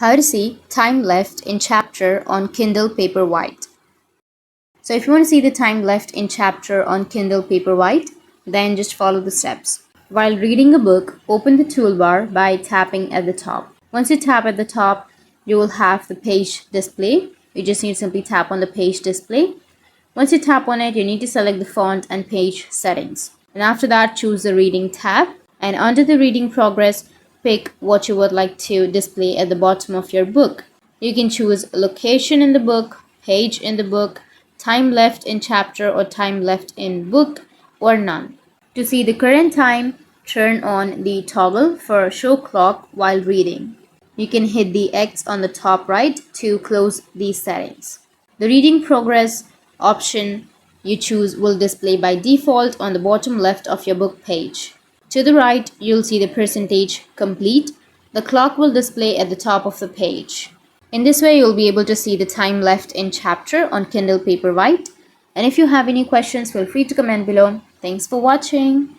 How to see time left in chapter on Kindle Paperwhite. So if you want to see the time left in chapter on Kindle Paperwhite, then just follow the steps. While reading a book, open the toolbar by tapping at the top. Once you tap at the top, you will have the page display. You just need to simply tap on the page display. Once you tap on it, you need to select the font and page settings. And after that, choose the reading tab. And under the reading progress, pick what you would like to display at the bottom of your book. You can choose location in the book, page in the book, time left in chapter or time left in book, or none. To see the current time, turn on the toggle for show clock while reading. You can hit the X on the top right to close these settings. The reading progress option you choose will display by default on the bottom left of your book page. To the right, you'll see the percentage complete. The clock will display at the top of the page. In this way, you'll be able to see the time left in chapter on Kindle Paperwhite. And if you have any questions, feel free to comment below. Thanks for watching.